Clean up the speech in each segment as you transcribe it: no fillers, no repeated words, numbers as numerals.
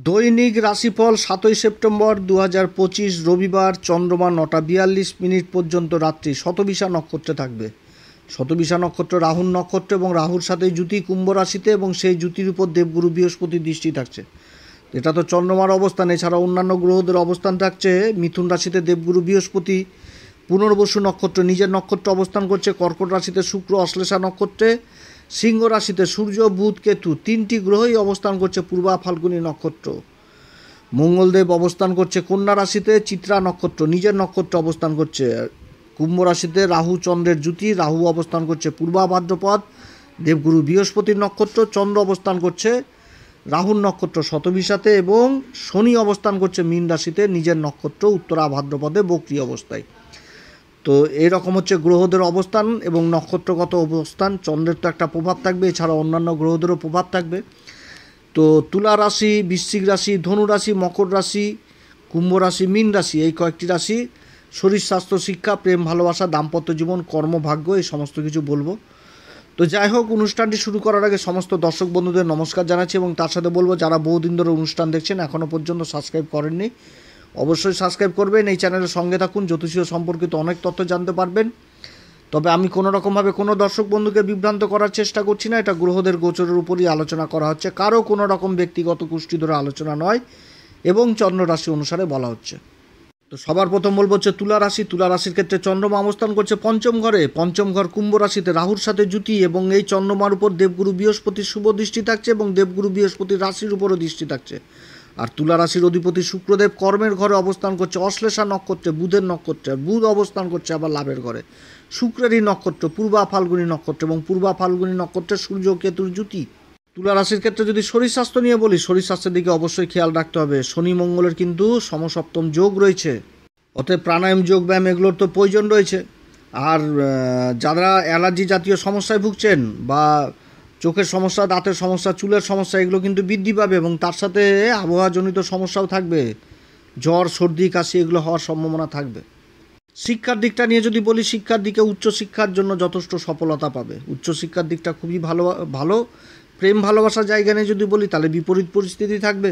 দৈনিক রাশিফল 7ই সেপ্টেম্বর 2025 রবিবার। চন্দ্রমা 9:42 পর্যন্ত রাত্রি শতবিশা নক্ষত্রে থাকবে। শতবিশা নক্ষত্র রাহুর নক্ষত্র এবং রাহুর সাথে জুতি কুম্ভ রাশিতে, এবং সেই জুতির উপর দেবগুরু বৃহস্পতির দৃষ্টি থাকছে। এটা তো চন্দ্রমার অবস্থান। এছাড়া অন্যান্য গ্রহদের অবস্থান থাকছে। মিথুন রাশিতে দেবগুরু বৃহস্পতি পুনর্বসু নক্ষত্র নিজের নক্ষত্র অবস্থান করছে। কর্কট রাশিতে শুক্র অশ্লেষা নক্ষত্রে, সিংহ রাশিতে সূর্য বুধ কেতু তিনটি গ্রহই অবস্থান করছে পূর্বা ফাল্গুনী নক্ষত্র। মঙ্গলদেব অবস্থান করছে কন্যা রাশিতে চিত্রা নক্ষত্র নিজের নক্ষত্র অবস্থান করছে। কুম্ভ রাশিতে রাহু চন্দ্রের জুতি, রাহু অবস্থান করছে পূর্বা ভাদ্রপদ দেবগুরু বৃহস্পতির নক্ষত্র। চন্দ্র অবস্থান করছে রাহুর নক্ষত্র শতবিশাতে, এবং শনি অবস্থান করছে মীন রাশিতে নিজের নক্ষত্র উত্তরা ভাদ্রপদে বক্রী অবস্থায়। তো এরকম হচ্ছে গ্রহদের অবস্থান এবং নক্ষত্রগত অবস্থান। চন্দ্রের তো একটা প্রভাব থাকবে, এছাড়া অন্যান্য গ্রহদেরও প্রভাব থাকবে। তো তুলা রাশি, বৃশ্চিক রাশি, ধনু রাশি, মকর রাশি, কুম্ভ রাশি, মীন রাশি, এই কয়েকটি রাশি শরীর স্বাস্থ্য শিক্ষা প্রেম ভালোবাসা দাম্পত্য জীবন কর্মভাগ্য এই সমস্ত কিছু বলবো। তো যাই হোক, অনুষ্ঠানটি শুরু করার আগে সমস্ত দর্শক বন্ধুদের নমস্কার জানাচ্ছি, এবং তার সাথে বলবো যারা বহুদিন ধরে অনুষ্ঠান দেখছেন এখনও পর্যন্ত সাবস্ক্রাইব করেননি অবশ্যই সাবস্ক্রাইব করবেন। এই চ্যানেলের সঙ্গে থাকুন, জ্যোতিষীয় সম্পর্কিত অনেক তথ্য জানতে পারবেন। তবে আমি কোনো রকমভাবে কোনো দর্শক বন্ধুকে বিভ্রান্ত করার চেষ্টা করছি না। এটা গ্রহদের গোচরের উপরই আলোচনা করা হচ্ছে, কারো কোনো রকম ব্যক্তিগত কুষ্টি ধরে আলোচনা নয়, এবং চন্দ্র রাশি অনুসারে বলা হচ্ছে। তো সবার প্রথম বলবো হচ্ছে তুলা রাশি। তুলা রাশির ক্ষেত্রে চন্দ্রমা অবস্থান করছে পঞ্চম ঘরে। পঞ্চম ঘর কুম্ভ রাশিতে রাহুর সাথে জুতি, এবং এই চন্দ্রমার উপর দেবগুরু বৃহস্পতির শুভ দৃষ্টি থাকছে, এবং দেবগুরু বৃহস্পতির রাশির উপরও দৃষ্টি থাকছে। আর তুলা রাশির অধিপতি শুক্রদেব কর্মের ঘরে অবস্থান করছে অশ্লেষা নক্ষত্রে বুধের নক্ষত্রে। বুধ অবস্থান করছে আবার লাভের ঘরে শুক্রেরই নক্ষত্র পূর্বা ফাল্গুনী নক্ষত্র, এবং পূর্বা ফাল্গুনী নক্ষত্রে সূর্য কেতুর জুতি। তুলা রাশির ক্ষেত্রে যদি শরীর স্বাস্থ্য নিয়ে বলি, শরীর স্বাস্থ্যের দিকে অবশ্যই খেয়াল রাখতে হবে। শনি মঙ্গলের কিন্তু সমসপ্তম যোগ রয়েছে, অতএব প্রাণায়াম যোগ ব্যায়াম এগুলোর তো প্রয়োজন রয়েছে। আর যারা অ্যালার্জি জাতীয় সমস্যায় ভুগছেন, বা চোখের সমস্যা, দাঁতের সমস্যা, চুলের সমস্যা, এগুলো কিন্তু বৃদ্ধি পাবে, এবং তার সাথে আবহাওয়াজনিত সমস্যাও থাকবে। জ্বর সর্দি কাশি এগুলো হওয়ার সম্ভাবনা থাকবে। শিক্ষার দিকটা নিয়ে যদি বলি, শিক্ষার দিকে উচ্চশিক্ষার জন্য যথেষ্ট সফলতা পাবে। উচ্চশিক্ষার দিকটা খুবই ভালো। প্রেম ভালোবাসার জায়গা নিয়ে যদি বলি, তাহলে বিপরীত পরিস্থিতি থাকবে।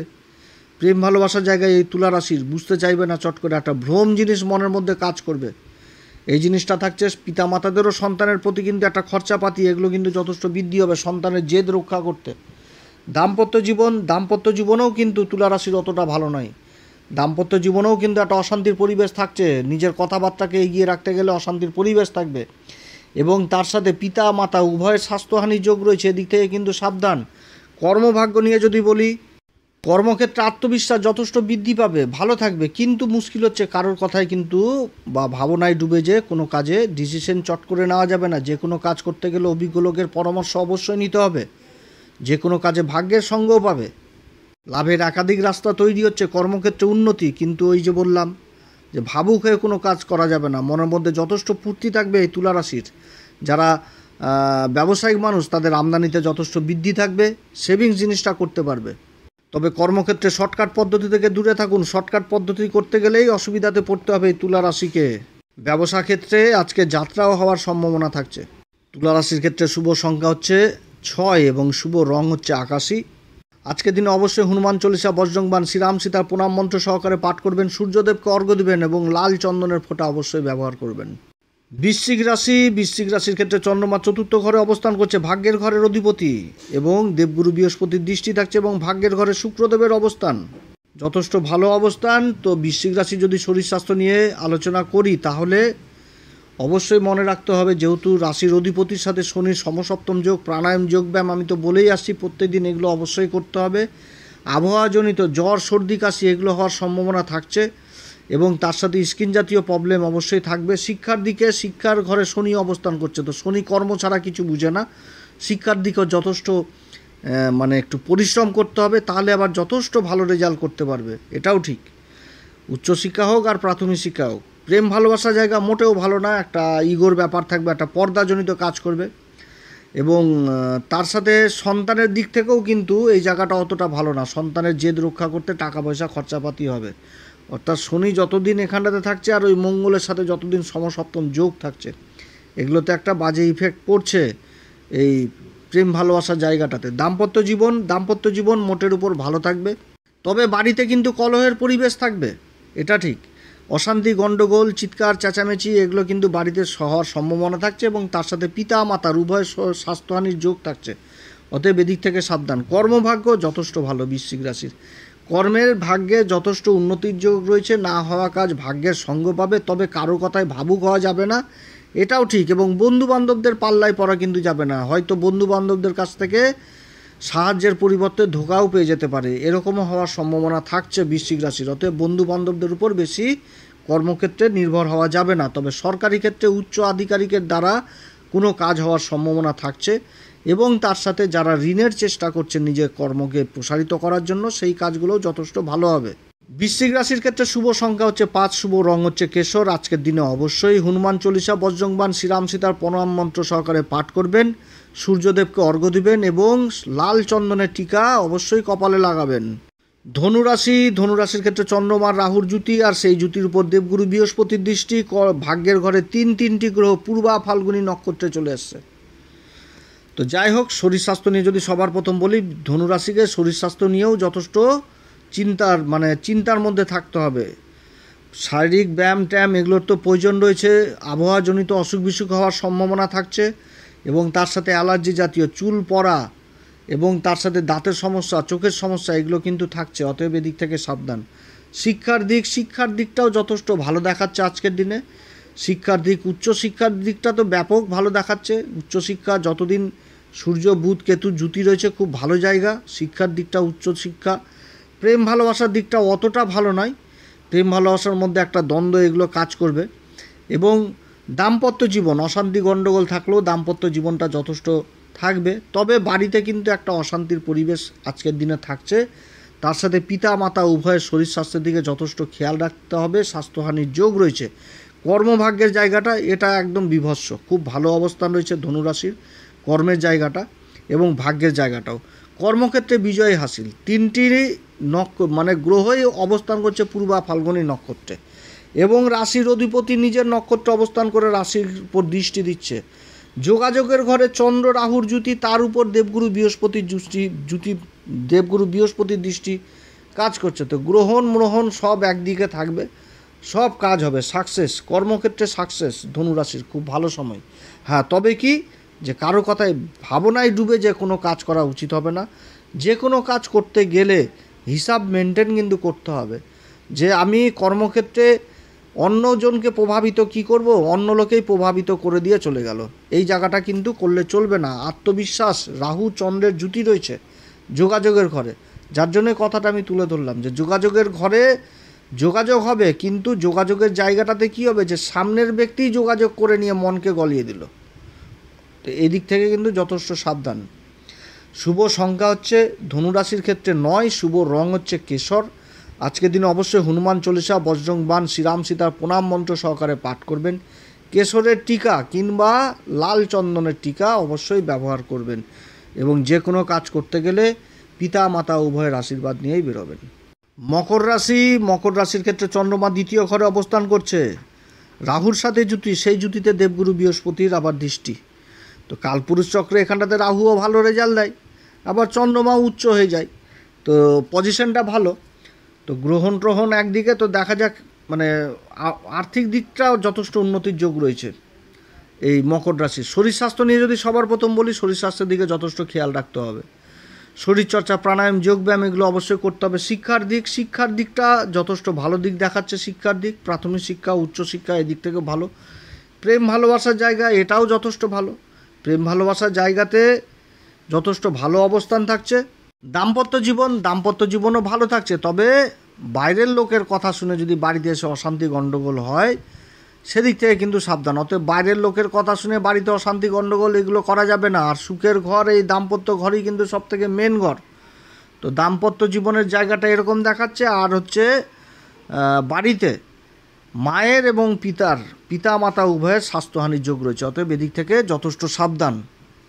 প্রেম ভালোবাসার জায়গায় এই তুলা রাশির বুঝতে চাইবে না, চট করে একটা ভ্রম জিনিস মনের মধ্যে কাজ করবে। এই জিনিসটা থাকছে। পিতামাতাদেরও সন্তানের প্রতি কিন্তু একটা খরচাপাতি এগুলো কিন্তু যথেষ্ট বৃদ্ধি হবে সন্তানের জেদ রক্ষা করতে। দাম্পত্য জীবনেও কিন্তু তুলা রাশির অতটা ভালো নয়। দাম্পত্য জীবনেও কিন্তু একটা অশান্তির পরিবেশ থাকছে। নিজের কথাবার্তাকে এগিয়ে রাখতে গেলে অশান্তির পরিবেশ থাকবে, এবং তার সাথে পিতা মাতা উভয়ের স্বাস্থ্যহানির যোগ রয়েছে, এদিক থেকে কিন্তু সাবধান। কর্মভাগ্য নিয়ে যদি বলি, কর্মক্ষেত্রে আত্মবিশ্বাস যথেষ্ট বৃদ্ধি পাবে, ভালো থাকবে। কিন্তু মুশকিল হচ্ছে কারোর কথায় কিন্তু বা ভাবনায় ডুবে যে কোনো কাজে ডিসিশন চট করে নেওয়া যাবে না। যে কোনো কাজ করতে গেলে অভিজ্ঞ লোকের পরামর্শ অবশ্যই নিতে হবে। যে কোনো কাজে ভাগ্যের সঙ্গও পাবে। লাভের একাধিক রাস্তা তৈরি হচ্ছে, কর্মক্ষেত্রে উন্নতি। কিন্তু ওই যে বললাম যে ভাবুক হয়ে কোনো কাজ করা যাবে না। মনের মধ্যে যথেষ্ট ফুর্তি থাকবে এই তুলা রাশির। যারা ব্যবসায়িক মানুষ, তাদের আমদানিতে যথেষ্ট বৃদ্ধি থাকবে, সেভিংস জিনিসটা করতে পারবে। তবে কর্মক্ষেত্রে শর্টকাট পদ্ধতি থেকে দূরে থাকুন। শর্টকাট পদ্ধতি করতে গেলেই অসুবিধাতে পড়তে হবে এই তুলা রাশিকে। ব্যবসা ক্ষেত্রে আজকে যাত্রাও হওয়ার সম্ভাবনা থাকছে। তুলা রাশির ক্ষেত্রে শুভ সংখ্যা হচ্ছে 6, এবং শুভ রং হচ্ছে আকাশী। আজকের দিনে অবশ্যই হনুমান চল্লিশা, বজরংবাণ, শ্রীরাম সীতার প্রণাম মন্ত্র সহকারে পাঠ করবেন, সূর্যদেবকে অর্ঘ্য দেবেন, এবং লাল চন্দনের ফোঁটা অবশ্যই ব্যবহার করবেন। বৃশ্চিক রাশির ক্ষেত্রে চন্দ্রমা চতুর্থ ঘরে অবস্থান করছে, ভাগ্যের ঘরের অধিপতি, এবং দেবগুরু বৃহস্পতির দৃষ্টি থাকছে, এবং ভাগ্যের ঘরে শুক্রদেবের অবস্থান যথেষ্ট ভালো অবস্থান। তো বৃশ্চিক রাশি যদি শরীর স্বাস্থ্য নিয়ে আলোচনা করি, তাহলে অবশ্যই মনে রাখতে হবে, যেহেতু রাশির অধিপতির সাথে শনির সমসপ্তম যোগ, প্রাণায়াম যোগ ব্যায়াম আমি তো বলেই আসছি প্রত্যেকদিন, এগুলো অবশ্যই করতে হবে। আবহাওয়াজনিত জ্বর সর্দি কাশি এগুলো হওয়ার সম্ভাবনা থাকছে, এবং তার সাথে স্কিন জাতীয় প্রবলেম অবশ্যই থাকবে। শিক্ষার দিকে, শিক্ষার ঘরে শনি অবস্থান করছে, তো শনি কর্ম ছাড়া কিছু বুঝে না। শিক্ষার দিকেও যথেষ্ট একটু পরিশ্রম করতে হবে, তাহলে আবার যথেষ্ট ভালো রেজাল্ট করতে পারবে, এটাও ঠিক। উচ্চশিক্ষা হোক আর প্রাথমিক শিক্ষা হোক, প্রেম ভালোবাসার জায়গা মোটেও ভালো না। একটা ইগোর ব্যাপার থাকবে, একটা পর্দাজনিত কাজ করবে, এবং তার সাথে সন্তানের দিক থেকেও কিন্তু এই জায়গাটা অতটা ভালো না। সন্তানের জেদ রক্ষা করতে টাকা পয়সা খরচাপাতি হবে। অর্থাৎ শনি যতদিন এখানটাতে থাকছে, আর ওই মঙ্গলের সাথে যতদিন সমসপ্তম যোগ থাকছে, এগুলোতে একটা বাজে ইফেক্ট পড়ছে এই প্রেম ভালোবাসার জায়গাটাতে। দাম্পত্য জীবন মোটের উপর ভালো থাকবে। তবে বাড়িতে কিন্তু কলহের পরিবেশ থাকবে, এটা ঠিক। অশান্তি, গণ্ডগোল, চিৎকার, চেঁচামেচি এগুলো কিন্তু বাড়িতে হওয়ার সম্ভাবনা থাকছে এবং তার সাথে পিতা মাতার উভয় স্বাস্থ্যহানির যোগ থাকছে, অতএব এদিক থেকে সাবধান। কর্মভাগ্য যথেষ্ট ভালো বৃশ্চিক রাশির, কর্মের ভাগ্যে যথেষ্ট উন্নতির যোগ রয়েছে, না হওয়া কাজ ভাগ্যের সঙ্গ পাবে, তবে কারো কথায় ভাবুক হওয়া যাবে না, এটাও ঠিক। এবং বন্ধুবান্ধবদের পাল্লায় পড়া কিন্তু যাবে না, হয়তো বন্ধুবান্ধবদের কাছ থেকে সাহায্যের পরিবর্তে ধোঁকাও পেয়ে যেতে পারে, এরকমও হওয়ার সম্ভাবনা থাকছে বৃশ্চিক রাশির। অতএব বন্ধুবান্ধবদের উপর বেশি কর্মক্ষেত্রে নির্ভর হওয়া যাবে না, তবে সরকারি ক্ষেত্রে উচ্চ আধিকারিকের দ্বারা কোনো কাজ হওয়ার সম্ভাবনা থাকছে এবং তার সাথে যারা ঋণের চেষ্টা করছেন নিজের কর্মকে প্রসারিত করার জন্য, সেই কাজগুলোও যথেষ্ট ভালো হবে। বৃশ্চিক রাশির ক্ষেত্রে শুভ সংখ্যা হচ্ছে 5, শুভ রং হচ্ছে কেশর। আজকের দিনে অবশ্যই হনুমান চল্লিশা, বজ্রংবাণ, শ্রীরাম সীতার প্রণাম মন্ত্র সহকারে পাঠ করবেন, সূর্যদেবকে অর্ঘ্য দিবেন এবং লাল চন্দনের টিকা অবশ্যই কপালে লাগাবেন। ধনুরাশির ক্ষেত্রে চন্দ্রমার রাহুর জুতি, আর সেই জুতির উপর দেবগুরু বৃহস্পতির দৃষ্টি। ভাগ্যের ঘরে তিনটি গ্রহ পূর্বা ফাল্গুনী নক্ষত্রে চলে আসছে। তো যাই হোক, শরীর স্বাস্থ্য নিয়ে যদি সবার প্রথম বলি, ধনুরাশিকে শরীর স্বাস্থ্য নিয়েও যথেষ্ট চিন্তার মধ্যে থাকতে হবে। শারীরিক ব্যায়াম ট্যায়াম এগুলোর তো প্রয়োজন রয়েছে, আবহাওয়াজনিত অসুখ বিসুখ হওয়ার সম্ভাবনা থাকছে এবং তার সাথে অ্যালার্জি জাতীয়, চুল পড়া এবং তার সাথে দাঁতের সমস্যা, চোখের সমস্যা এগুলো কিন্তু থাকছে, অতএব এদিক থেকে সাবধান। শিক্ষার দিকটাও যথেষ্ট ভালো দেখাচ্ছে আজকের দিনে। শিক্ষার দিক, উচ্চশিক্ষার দিকটা তো ব্যাপক ভালো দেখাচ্ছে। উচ্চশিক্ষা যতদিন সূর্য বুধ কেতু জুতি রয়েছে, খুব ভালো জায়গা শিক্ষার দিকটা, উচ্চশিক্ষা। প্রেম ভালোবাসার দিকটা অতটা ভালো নয়, প্রেম ভালোবাসার মধ্যে একটা দ্বন্দ্ব এগুলো কাজ করবে। এবং দাম্পত্য জীবন, অশান্তি গণ্ডগোল থাকলেও দাম্পত্য জীবনটা যথেষ্ট থাকবে, তবে বাড়িতে কিন্তু একটা অশান্তির পরিবেশ আজকের দিনে থাকছে। তার সাথে পিতা মাতা উভয়ের শরীর স্বাস্থ্যের দিকে যথেষ্ট খেয়াল রাখতে হবে, স্বাস্থ্যহানির যোগ রয়েছে। কর্মভাগ্যের জায়গাটা এটা একদম বিভৎস, খুব ভালো অবস্থান রয়েছে ধনুরাশির কর্মের জায়গাটা এবং ভাগ্যের জায়গাটাও। কর্মক্ষেত্রে বিজয় হাসিল, তিনটি গ্রহই অবস্থান করছে পূর্বা ফাল্গুনী নক্ষত্রে এবং রাশির অধিপতি নিজের নক্ষত্রে অবস্থান করে রাশির উপর দৃষ্টি দিচ্ছে। যোগাযোগের ঘরে চন্দ্র রাহুর জুতি, তার উপর দেবগুরু বৃহস্পতির দৃষ্টি কাজ করছে। তো গ্রহণ সব একদিকে থাকবে, সব কাজ হবে, সাকসেস, কর্মক্ষেত্রে সাকসেস ধনুরাশির খুব ভালো সময়। হ্যাঁ, তবে কি যে কারো কথায় ভাবনায় ডুবে যে কোনো কাজ করা উচিত হবে না। যে কোনো কাজ করতে গেলে হিসাব মেনটেন কিন্তু করতে হবে, যে আমি কর্মক্ষেত্রে অন্যজনকে প্রভাবিত কি করব, অন্য লোকেই প্রভাবিত করে দিয়ে চলে গেল, এই জায়গাটা কিন্তু করলে চলবে না। আত্মবিশ্বাস, রাহু চন্দ্রের জুতি রয়েছে যোগাযোগের ঘরে, যার জন্য কথাটা আমি তুলে ধরলাম যে যোগাযোগের ঘরে যোগাযোগ হবে, কিন্তু যোগাযোগের জায়গাটাতে কি হবে যে সামনের ব্যক্তিই যোগাযোগ করে নিয়ে মনকে গলিয়ে দিল। তো এদিক থেকে কিন্তু যথেষ্ট সাবধান। শুভ সংখ্যা হচ্ছে ধনুরাশির ক্ষেত্রে 9, শুভ রং হচ্ছে কেশর। আজকের দিনে অবশ্যই হনুমান চল্লিশা, বজ্রংবাণ, শ্রীরাম সীতার প্রণাম মন্ত্র সহকারে পাঠ করবেন। কেশরের টিকা কিংবা লাল চন্দনের টিকা অবশ্যই ব্যবহার করবেন এবং যে কোনো কাজ করতে গেলে পিতা মাতা উভয়ের আশীর্বাদ নিয়েই বেরোবেন। মকর রাশির ক্ষেত্রে চন্দ্রমা দ্বিতীয় ঘরে অবস্থান করছে, রাহুর সাথে জুতি, সেই জুতিতে দেবগুরু বৃহস্পতির আবার দৃষ্টি। তো কালপুরুষ চক্রে এখানটাতে রাহুও ভালো রেজাল্ট দেয়, আবার চন্দ্রমা উচ্চ হয়ে যায়, তো পজিশনটা ভালো। তো গ্রহণ একদিকে, তো দেখা যাক, আর্থিক দিকটাও যথেষ্ট উন্নতির যোগ রয়েছে এই মকর রাশির। শরীর স্বাস্থ্য নিয়ে যদি সবার প্রথম বলি, শরীর স্বাস্থ্যের দিকে যথেষ্ট খেয়াল রাখতে হবে। শরীরচর্চা, প্রাণায়াম, যোগব্যায়াম এগুলো অবশ্যই করতে হবে। শিক্ষার দিকটা যথেষ্ট ভালো দিক দেখাচ্ছে, শিক্ষার দিক, প্রাথমিক শিক্ষা, উচ্চশিক্ষা এদিক থেকে ভালো। প্রেম ভালোবাসার জায়গা এটাও যথেষ্ট ভালো, প্রেম ভালোবাসার জায়গাতে যথেষ্ট ভালো অবস্থান থাকছে। দাম্পত্য জীবনও ভালো থাকছে, তবে বাইরের লোকের কথা শুনে যদি বাড়িতে এসে অশান্তি গণ্ডগোল হয়, সেদিক থেকে কিন্তু সাবধান। অতএব বাইরের লোকের কথা শুনে বাড়িতে অশান্তি গণ্ডগোল এগুলো করা যাবে না। আর সুখের ঘর, এই দাম্পত্য ঘরই কিন্তু সবথেকে মেন ঘর। তো দাম্পত্য জীবনের জায়গাটা এরকম দেখাচ্ছে। আর হচ্ছে বাড়িতে মায়ের এবং পিতা মাতা উভয়ের স্বাস্থ্যহানির যোগ রয়েছে, অতএব এদিক থেকে যথেষ্ট সাবধান।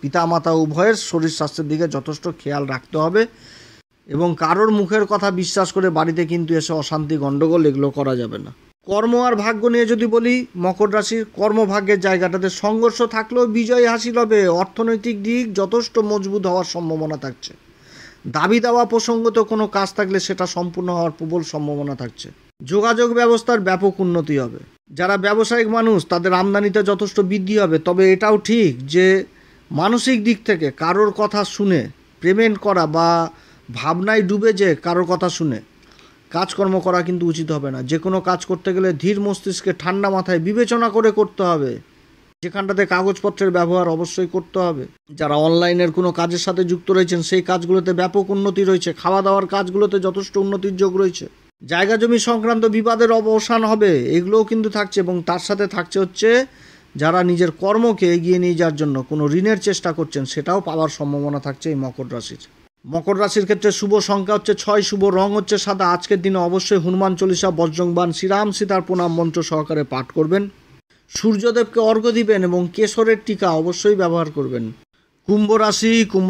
পিতা মাতা উভয়ের শরীর স্বাস্থ্যের দিকে যথেষ্ট খেয়াল রাখতে হবে এবং কারোর মুখের কথা বিশ্বাস করে বাড়িতে কিন্তু এসে অশান্তি গণ্ডগোল এগুলো করা যাবে না। কর্ম আর ভাগ্য নিয়ে যদি বলি, মকর রাশির কর্মভাগ্যের জায়গাটাতে সংঘর্ষ থাকলেও বিজয় হাসিল হবে। অর্থনৈতিক দিক যথেষ্ট মজবুত হওয়ার সম্ভাবনা থাকছে। দাবি দাওয়া প্রসঙ্গত কোনো কাজ থাকলে সেটা সম্পূর্ণ হওয়ার প্রবল সম্ভাবনা থাকছে। যোগাযোগ ব্যবস্থার ব্যাপক উন্নতি হবে। যারা ব্যবসায়িক মানুষ তাদের আমদানিতে যথেষ্ট বৃদ্ধি হবে। তবে এটাও ঠিক যে মানসিক দিক থেকে কারোর কথা শুনে পেমেন্ট করা বা ভাবনায় ডুবে যে কারোর কথা শুনে কাজকর্ম করা কিন্তু উচিত হবে না। যে কোনো কাজ করতে গেলে ধীর মস্তিষ্কে ঠান্ডা মাথায় বিবেচনা করে করতে হবে। যেখানটাতে কাগজপত্রের ব্যবহার অবশ্যই করতে হবে। যারা অনলাইনের কোনো কাজের সাথে যুক্ত রয়েছেন সেই কাজগুলোতে ব্যাপক উন্নতি রয়েছে। খাওয়া দাওয়ার কাজগুলোতে যথেষ্ট উন্নতির যোগ রয়েছে। জায়গা জমি সংক্রান্ত বিবাদের অবসান হবে, এগুলোও কিন্তু থাকছে। এবং তার সাথে থাকছে হচ্ছে যারা নিজের কর্মকে এগিয়ে নিয়ে যাওয়ার জন্য কোনো ঋণের চেষ্টা করছেন সেটাও পাওয়ার সম্ভাবনা থাকছে এই মকর রাশির। মকর রাশির ক্ষেত্রে শুভ সংখ্যা হচ্ছে 6, শুভ রং হচ্ছে সাদা। আজকের দিনে অবশ্যই হনুমান চল্লিশা, বজ্রংবাণ, শ্রীরাম সীতার প্রণাম মন্ত্র সহকারে পাঠ করবেন। সূর্যদেবকে অর্ঘ্য দিবেন এবং কেশরের টিকা অবশ্যই ব্যবহার করবেন। কুম্ভ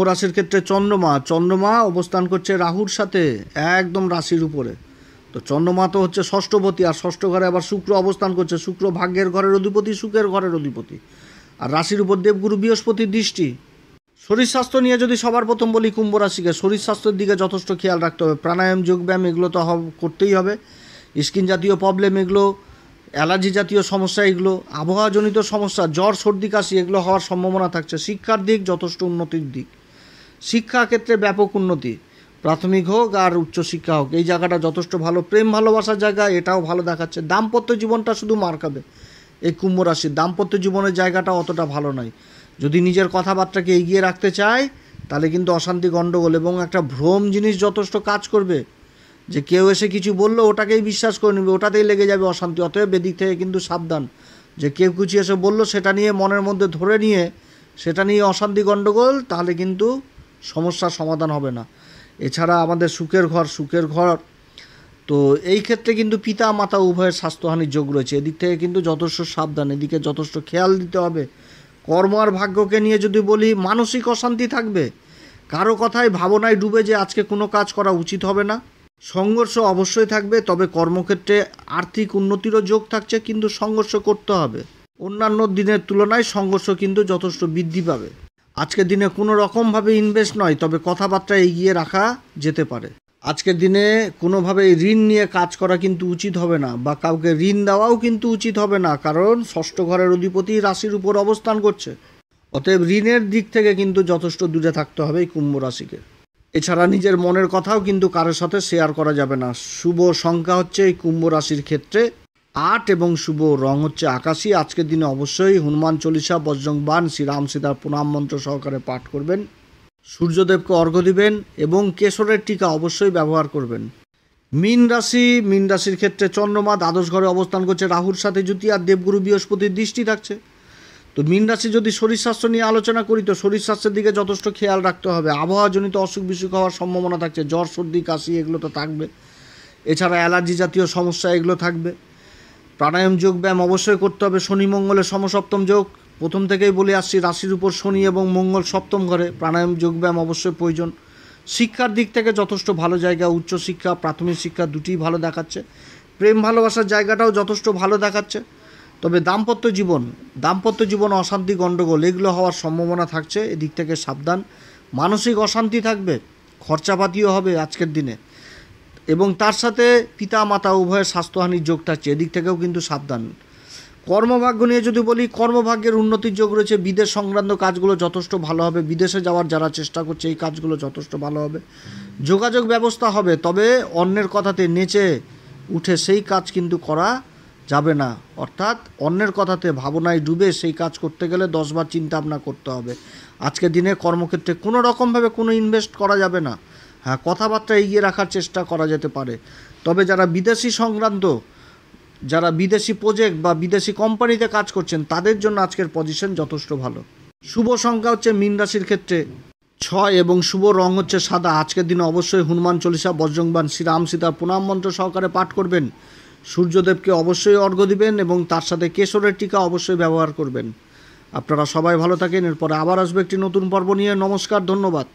রাশির ক্ষেত্রে চন্দ্রমা অবস্থান করছে রাহুর সাথে একদম রাশির উপরে। তো চন্দ্রমা তো হচ্ছে ষষ্ঠপতি, আর ষষ্ঠ ঘরে আবার শুক্র অবস্থান করছে। শুক্র ভাগ্যের ঘরের অধিপতি, সুখের ঘরের অধিপতি, আর রাশির উপর দেবগুরু বৃহস্পতির দৃষ্টি। শরীর স্বাস্থ্য নিয়ে যদি সবার প্রথম বলি কুম্ভ রাশিকে, শরীর স্বাস্থ্যের দিকে যথেষ্ট খেয়াল রাখতে হবে। প্রাণায়াম, যোগব্যায়াম এগুলো তো করতেই হবে। স্কিন জাতীয় প্রবলেম এগুলো, অ্যালার্জি জাতীয় সমস্যা এগুলো, আবহাওয়াজনিত সমস্যা, জ্বর সর্দি কাশি এগুলো হওয়ার সম্ভাবনা থাকছে। শিক্ষার দিক যথেষ্ট উন্নতির দিক। শিক্ষা ক্ষেত্রে ব্যাপক উন্নতি, প্রাথমিক হোক আর উচ্চশিক্ষা হোক, এই জায়গাটা যথেষ্ট ভালো। প্রেম ভালোবাসার জায়গা এটাও ভালো দেখাচ্ছে। দাম্পত্য জীবনটা শুধু মার খাবে এই কুম্ভ রাশির। দাম্পত্য জীবনের জায়গাটা অতটা ভালো নয়। যদি নিজের কথাবার্তাকে এগিয়ে রাখতে চায় তাহলে কিন্তু অশান্তি, গণ্ডগোল এবং একটা ভ্রম জিনিস যথেষ্ট কাজ করবে। যে কেউ এসে কিছু বললো ওটাকেই বিশ্বাস করে নেবে, ওটাতেই লেগে যাবে অশান্তি। অতএব এদিক থেকে কিন্তু সাবধান, যে কেউ কিছু এসে বললো সেটা নিয়ে মনের মধ্যে ধরে নিয়ে সেটা নিয়ে অশান্তি, গণ্ডগোল, তাহলে কিন্তু সমস্যার সমাধান হবে না। এছাড়া আমাদের সুখের ঘর, তো এই ক্ষেত্রে কিন্তু পিতা মাতা উভয়ের স্বাস্থ্যহানির যোগ রয়েছে। এদিক থেকে কিন্তু যথেষ্ট সাবধান, এদিকে যথেষ্ট খেয়াল দিতে হবে। কর্ম আর ভাগ্যকে নিয়ে যদি বলি, মানসিক অশান্তি থাকবে। কারো কথায় ভাবনায় ডুবে যে আজকে কোনো কাজ করা উচিত হবে না। সংঘর্ষ অবশ্যই থাকবে, তবে কর্মক্ষেত্রে আর্থিক উন্নতিরও যোগ থাকছে, কিন্তু সংঘর্ষ করতে হবে। অন্যান্য দিনের তুলনায় সংঘর্ষ কিন্তু যথেষ্ট বৃদ্ধি পাবে। আজকের দিনে কোনো রকমভাবে ইনভেস্ট নয়, তবে কথাবার্তা এগিয়ে রাখা যেতে পারে। আজকের দিনে কোনোভাবে ঋণ নিয়ে কাজ করা কিন্তু উচিত হবে না, বা কাউকে ঋণ দেওয়াও কিন্তু উচিত হবে না, কারণ ষষ্ঠ ঘরের অধিপতি রাশির উপর অবস্থান করছে। অতএব ঋণের দিক থেকে কিন্তু যথেষ্ট দূরে থাকতে হবে এই কুম্ভ রাশিকে। এছাড়া নিজের মনের কথাও কিন্তু কারোর সাথে শেয়ার করা যাবে না। শুভ সংখ্যা হচ্ছে এই কুম্ভ রাশির ক্ষেত্রে 8 এবং শুভ রং হচ্ছে আকাশী। আজকের দিনে অবশ্যই হনুমান চল্লিশা, বজ্রংবাণ, শ্রীরাম সীতার প্রণাম মন্ত্র সহকারে পাঠ করবেন। সূর্যদেবকে অর্ঘ্য দিবেন এবং কেশরের টিকা অবশ্যই ব্যবহার করবেন। মীন রাশির ক্ষেত্রে চন্দ্রমা দ্বাদশ ঘরে অবস্থান করছে রাহুর সাথে যুতি, আর দেবগুরু বৃহস্পতির দৃষ্টি থাকছে। তো মীন রাশি যদি শরীর স্বাস্থ্য নিয়ে আলোচনা করি, তো শরীর স্বাস্থ্যের দিকে যথেষ্ট খেয়াল রাখতে হবে। আবহাওয়াজনিত অসুখ বিসুখ হওয়ার সম্ভাবনা থাকছে। জ্বর সর্দি কাশি এগুলো তো থাকবে। এছাড়া অ্যালার্জি জাতীয় সমস্যা এগুলো থাকবে। প্রাণায়াম, যোগব্যায়াম অবশ্যই করতে হবে। শনি মঙ্গলের সমসপ্তম যোগ, প্রথম থেকেই বলে আসছি, রাশির উপর শনি এবং মঙ্গল সপ্তম ঘরে। প্রাণায়াম, যোগব্যায়াম অবশ্যই প্রয়োজন। শিক্ষার দিক থেকে যথেষ্ট ভালো জায়গা। উচ্চশিক্ষা, প্রাথমিক শিক্ষা দুটিই ভালো দেখাচ্ছে। প্রেম ভালোবাসার জায়গাটাও যথেষ্ট ভালো দেখাচ্ছে। তবে দাম্পত্য জীবন অশান্তি, গণ্ডগোল এগুলো হওয়ার সম্ভাবনা থাকছে। এদিক থেকে সাবধান। মানসিক অশান্তি থাকবে, খরচাপাতিও হবে আজকের দিনে, এবং তার সাথে পিতা মাতা উভয়ের স্বাস্থ্যহানির যোগ থাকছে। এদিক থেকেও কিন্তু সাবধান। কর্মভাগ্য নিয়ে যদি বলি, কর্মভাগ্যের উন্নতির যোগ রয়েছে। বিদেশ সংক্রান্ত কাজগুলো যথেষ্ট ভালো হবে। বিদেশে যাওয়ার যারা চেষ্টা করছে এই কাজগুলো যথেষ্ট ভালো হবে। যোগাযোগ ব্যবস্থা হবে, তবে অন্যের কথাতে নেচে উঠে সেই কাজ কিন্তু করা যাবে না। অর্থাৎ অন্যের কথাতে ভাবনায় ডুবে সেই কাজ করতে গেলে 10 বার চিন্তা ভাবনা করতে হবে। আজকের দিনে কর্মক্ষেত্রে কোনো রকমভাবে কোনো ইনভেস্ট করা যাবে না। হ্যাঁ, কথাবার্তা এগিয়ে রাখার চেষ্টা করা যেতে পারে। তবে যারা বিদেশি প্রজেক্ট বা বিদেশি কোম্পানিতে কাজ করছেন তাদের জন্য আজকের পজিশন যথেষ্ট ভালো। শুভ সংখ্যা হচ্ছে মীন রাশির ক্ষেত্রে 6 এবং শুভ রং হচ্ছে সাদা। আজকের দিনে অবশ্যই হনুমান চল্লিশা, বজ্রংবাণ, শ্রীরাম সীতার প্রণাম মন্ত্র সহকারে পাঠ করবেন। সূর্যদেবকে অবশ্যই অর্ঘ্য দিবেন এবং তার সাথে কেশরের টিকা অবশ্যই ব্যবহার করবেন। আপনারা সবাই ভালো থাকেন। এরপরে আবার আসবে একটি নতুন পর্ব নিয়ে। নমস্কার, ধন্যবাদ।